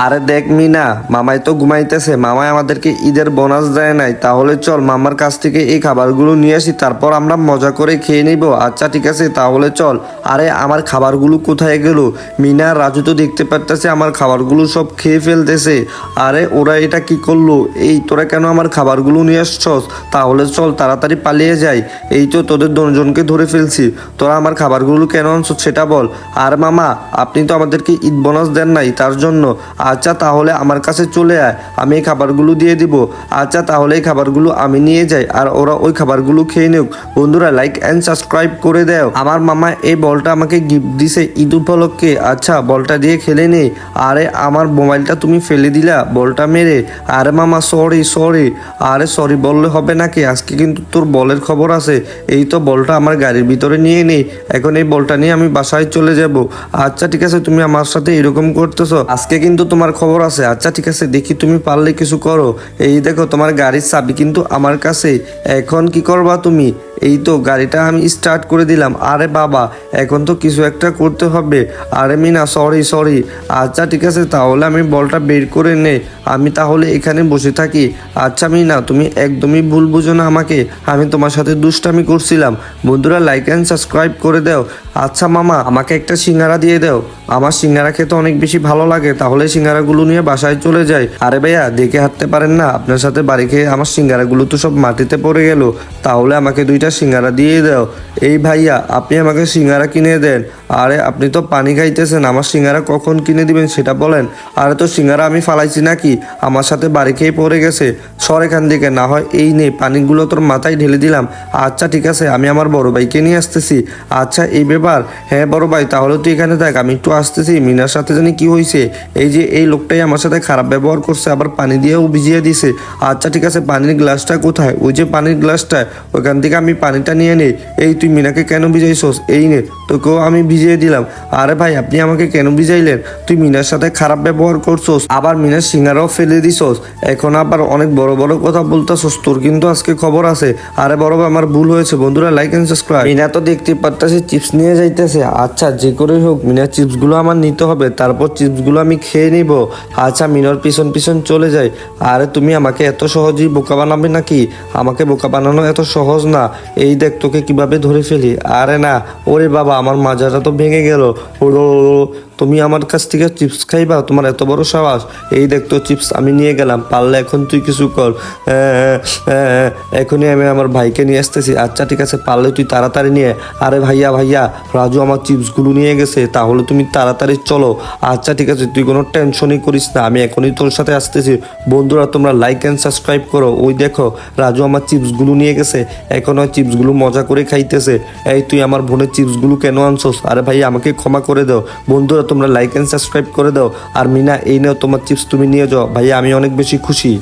আরে দেখ মিনা, মামাই তো ঘুমাইতেছে, মামাই আমাদেরকে ঈদের বোনাস দেয় নাই, তাহলে চল মামার কাছ থেকে এই খাবারগুলো নিয়ে আসি, তারপর আমরা মজা করে খেয়ে নিব। আচ্ছা ঠিক আছে, তাহলে চল। আরে আমার খাবারগুলো কোথায় গেল? মিনা রাজু তো দেখতে পারতেছে আমার খাবারগুলো সব খেয়ে ফেলতেছে। আরে ওরা এটা কি করলো? এই তোরা কেন আমার খাবারগুলো নিয়ে আসছস? তাহলে চল তাড়াতাড়ি পালিয়ে যাই। এই তো তোদের দুজনকে ধরে ফেলছি, তোরা আমার খাবারগুলো কেন আনছস সেটা বল। আর মামা, আপনি তো আমাদেরকে ঈদ বোনাস দেন নাই, তার জন্য। আচ্ছা তাহলে আমার কাছে চলে আয়, আমি এই খাবারগুলো দিয়ে দিব। আচ্ছা তাহলে এই খাবারগুলো আমি নিয়ে যাই, আর ওরা ওই খাবারগুলো খেয়ে নিক। বন্ধুরা লাইক অ্যান্ড সাবস্ক্রাইব করে দাও। আমার মামা এই বলটা আমাকে গিফট দিছে ঈদ উপলক্ষে। আচ্ছা বলটা দিয়ে খেলে নে। আরে আমার মোবাইলটা তুমি ফেলে দিলা বলটা মেরে। আরে মামা সরি সরি। আরে সরি বললে হবে নাকি? আজকে কিন্তু তোর বলের খবর আছে। এই তো বলটা আমার গাড়ির ভিতরে নিয়ে নেই, এখন এই বলটা নিয়ে আমি বাসায় চলে যাব। আচ্ছা ঠিক আছে, তুমি আমার সাথে এরকম করতেছো, আজকে কিন্তু তোমার খবর আছে। আচ্ছা ঠিক আছে, দেখি তুমি পারলে কিছু করো। এই দেখো তোমার গাড়ির চাবি কিন্তু আমার কাছে, এখন কি করবা তুমি? এই তো গাড়িটা আমি স্টার্ট করে দিলাম। আরে বাবা, এখন তো কিছু একটা করতে হবে। আরে মিনা সরি সরি। আচ্ছা ঠিক আছে, তাহলে আমি বলটা বের করে নে, আমি তাহলে এখানে বসে থাকি। আচ্ছা মিনা, তুমি একদমই ভুল বুঝো না আমাকে, আমি তোমার সাথে দুষ্টামি করছিলাম। বন্ধুরা লাইক অ্যান্ড সাবস্ক্রাইব করে দাও। আচ্ছা মামা, আমাকে একটা সিঙ্গারা দিয়ে দাও, আমার সিঙ্গারা খেতে অনেক বেশি ভালো লাগে, তাহলে সিঙ্গারাগুলো নিয়ে বাসায় চলে যাই। আরে ভাইয়া দেখে হাঁটতে পারেন না? আপনার সাথে বাড়ি খেয়ে আমার সিঙ্গারাগুলো তো সব মাটিতে পড়ে গেল, তাহলে আমাকে দুইটা সিঙ্গারা দিয়ে দাও। এই ভাইয়া আপনি আমাকে সিঙ্গারা কিনে দেন। আরে আপনি তো পানি খাইতেছেন, আমার সিঙ্গারা কখন কিনে দিবেন সেটা বলেন। আরে তো সিঙ্গারা আমি ফালাইছি নাকি? আমার সাথে বাড়ি খেয়ে পড়ে গেছে, সর এখান থেকে, না হয় এই নে পানিগুলো তোর মাথায় ঢেলে দিলাম। আচ্ছা ঠিক আছে, আমি আমার বড় ভাইকে নিয়ে আসতেছি। আচ্ছা এই ব্যাপার, হ্যাঁ বড় ভাই তাহলে তুই এখানে থাক, আমি একটু আসতেছি। মিনার সাথে জানি কি হয়েছে, এই যে এই লোকটাই আমার সাথে খারাপ ব্যবহার করছে, আবার পানি দিয়েও ভিজিয়ে দিছে। আচ্ছা ঠিক আছে, পানির গ্লাসটা কোথায়? ওই যে পানির গ্লাসটা, ওইখান থেকে আমি পানিটা নিয়ে নেই। এই তুই মিনাকে কেন ভিজাইছস? এই নে তোকেও আমি ভিজিয়ে দিলাম। আরে ভাই আপনি আমাকে কেন ভিজাইলেন? তুই মিনার সাথে খারাপ ব্যবহার করছস, আবার মিনার সিঙ্গারাও ফেলে দিছস, এখন আবার অনেক বড় বড় কথা বলতেছস, তোর কিন্তু আজকে খবর আছে। আরে বড় ভাই আমার ভুল হয়েছে। বন্ধুরা লাইক এন্ড সাবস্ক্রাইব। মিনা তো দেখতে পারতেছে চিপস নিয়ে যাইতেছে। আচ্ছা যে করেই হোক মিনার চিপসগুলো আমার নিতে হবে, তারপর চিপসগুলো আমি খেয়ে নিব। আচ্ছা মিনার পিছন পিছন চলে যাই। আরে তুমি আমাকে এত সহজেই বোকা বানাবে নাকি? আমাকে বোকা বানানো এত সহজ না। এই দেখ তোকে কিভাবে ধরে ফেলি। আরে না, ওরে বাবা আমার মাজাটা তো ভেঙে গেল। ওরো, তুমি আমার কাছ থেকে চিপস খাইবা? তোমার এত বড় সাহস! এই দেখ তো চিপস আমি নিয়ে গেলাম, পারলে এখন তুই কিছু কর। এখনই আমি আমার ভাইকে নিয়ে আসতেছি। আচ্ছা ঠিক আছে, পারলে তুই তাড়াতাড়ি নিয়ে। আরে ভাইয়া ভাইয়া, রাজু আমার চিপসগুলো নিয়ে গেছে, তাহলে তুমি তাড়াতাড়ি চলো। আচ্ছা ঠিক আছে, তুই কোনো টেনশনই করিস না, আমি এখনই তোর সাথে আসতেছি। বন্ধুরা তোমরা লাইক অ্যান্ড সাবস্ক্রাইব করো। ওই দেখো রাজু আমার চিপসগুলো নিয়ে গেছে, এখন ওই চিপসগুলো মজা করে খাইতেছে। এই তুই আমার বোনের চিপসগুলো কেন আনছস? আরে ভাই আমাকে ক্ষমা করে দাও। বন্ধুরা তোমরা লাইক অ্যান্ড সাবস্ক্রাইব করে দাও। আর মিনা এই নাও তোমার চিপস, তুমি নিয়ে যাও ভাইয়া, আমি অনেক বেশি খুশি।